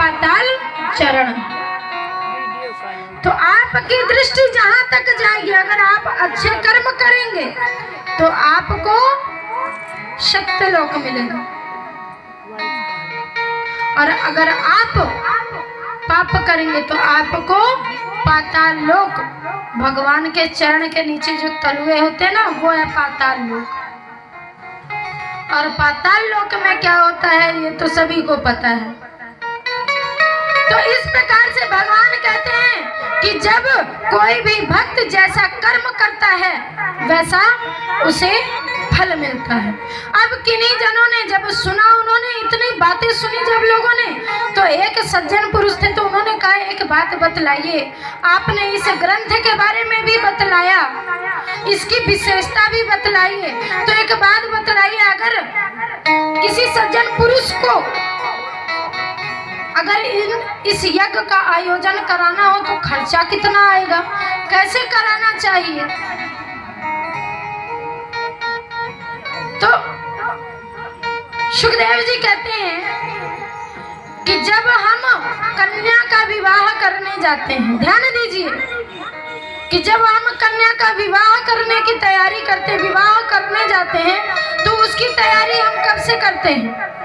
पाताल चरण। तो आपकी दृष्टि जहां तक जाएगी, अगर आप अच्छे कर्म करेंगे तो आपको सत्यलोक मिलेगा, और अगर आप पाप करेंगे तो आपको पाताल लोक, भगवान के चरण के नीचे जो तलुए होते हैं ना, वो है पाताल लोक। और पाताल लोक में क्या होता है ये तो सभी को पता है। तो इस प्रकार से भगवान कहते हैं कि जब कोई भी भक्त जैसा कर्म करता है वैसा उसे फल मिलता है। अब किन्हीं जनों ने जब सुना, उन्होंने इतनी बातें सुनी जब लोगों ने, तो एक सज्जन पुरुष थे, तो उन्होंने कहा एक बात बतलाइए, आपने इस ग्रंथ के बारे में भी बतलाया, इसकी विशेषता भी बतलाइए, तो एक बात बतलाइए, अगर किसी सज्जन पुरुष को अगर इस यज्ञ का आयोजन कराना हो तो खर्चा कितना आएगा, कैसे कराना चाहिए? तो सुखदेव जी कहते हैं कि जब हम कन्या का विवाह करने जाते हैं, ध्यान दीजिए कि जब हम कन्या का विवाह करने की तैयारी करते, विवाह करने जाते हैं, तो उसकी तैयारी हम कब से करते हैं?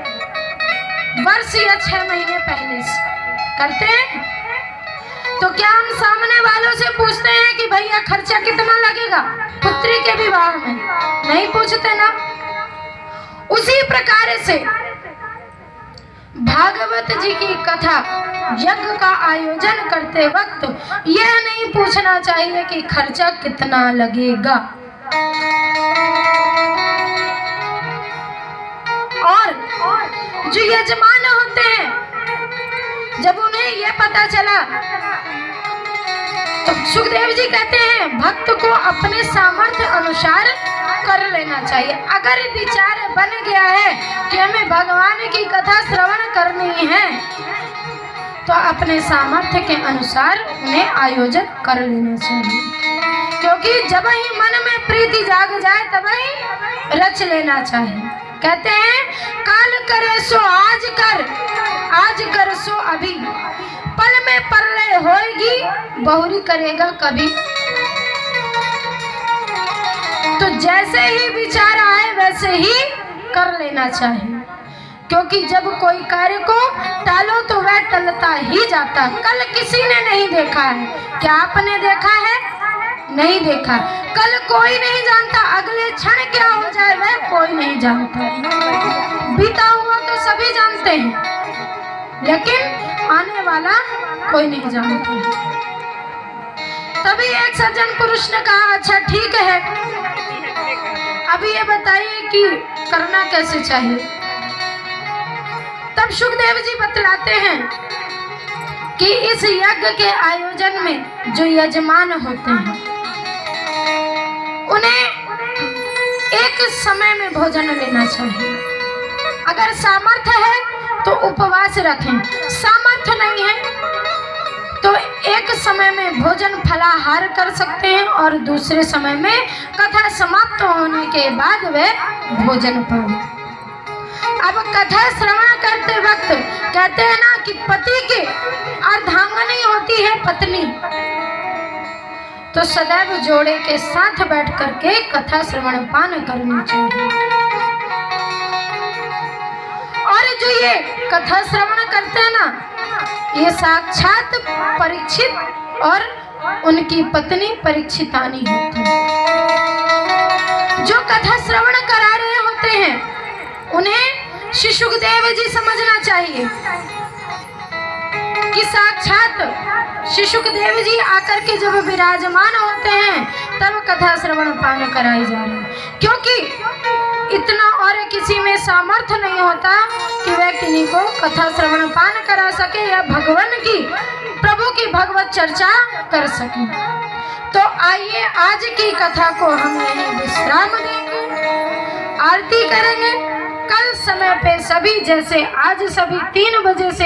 वर्ष या 6 महीने पहले से करते हैं। तो क्या हम सामने वालों से पूछते हैं कि भैया खर्चा कितना लगेगा पुत्री के विवाह में? नहीं पूछते ना। उसी प्रकार से भागवत जी की कथा, यज्ञ का आयोजन करते वक्त यह नहीं पूछना चाहिए कि खर्चा कितना लगेगा। और जो यजमान होते हैं, जब उन्हें यह पता चला, तो सुखदेव जी कहते हैं भक्त को अपने सामर्थ्य अनुसार कर लेना चाहिए। अगर विचार बन गया है कि हमें भगवान की कथा श्रवण करनी है, तो अपने सामर्थ्य के अनुसार उन्हें आयोजन कर लेना चाहिए, क्योंकि जब ही मन में प्रीति जाग जाए तब ही रच लेना चाहिए। कहते हैं काल करे सो आज कर सो अभी, पल में परलय होएगी बहुरी करेगा कभी। तो जैसे ही विचार आए वैसे ही कर लेना चाहिए, क्योंकि जब कोई कार्य को टालो तो वह टलता ही जाता। कल किसी ने नहीं देखा है, क्या आपने देखा है? नहीं देखा। कल कोई नहीं जानता, अगले क्षण क्या हो जाए वह कोई नहीं जानता। बीता हुआ तो सभी जानते हैं, लेकिन आने वाला कोई नहीं जानता। तभी एक सज्जन पुरुष ने कहा अच्छा ठीक है, अभी ये बताइए कि करना कैसे चाहिए। तब सुखदेव जी बतलाते हैं कि इस यज्ञ के आयोजन में जो यजमान होते हैं उन्हें एक समय में भोजन लेना चाहिए। अगर सामर्थ्य है तो उपवास रखें, सामर्थ्य नहीं है तो एक समय में भोजन फलाहार कर सकते हैं, और दूसरे समय में कथा समाप्त होने के बाद वे भोजन पाएं। अब कथा श्रवण करते वक्त कहते हैं ना कि पति की अर्धांगिनी होती है पत्नी, तो सदैव जोड़े के साथ बैठ करके कथा श्रवण पान करनी चाहिए। और जो ये कथा श्रवण करते हैं ना, ये साक्षात परीक्षित और उनकी पत्नी परीक्षितानी होती है। जो कथा श्रवण करा रहे होते हैं उन्हें श्री सुखदेव जी समझना चाहिए कि साक्षात श्री सुखदेव जी आकर के जब विराजमान होते हैं तब कथा श्रवण पान कराई जा रही है, क्योंकि इतना और किसी में सामर्थ्य नहीं होता कि वह किन्हीं को कथा श्रवण पान करा सके या भगवान की, प्रभु की भगवत चर्चा कर सके। तो आइए आज की कथा को हम यहीं विश्राम देंगे, आरती करेंगे। कल समय पे सभी जैसे आज सभी 3 बजे से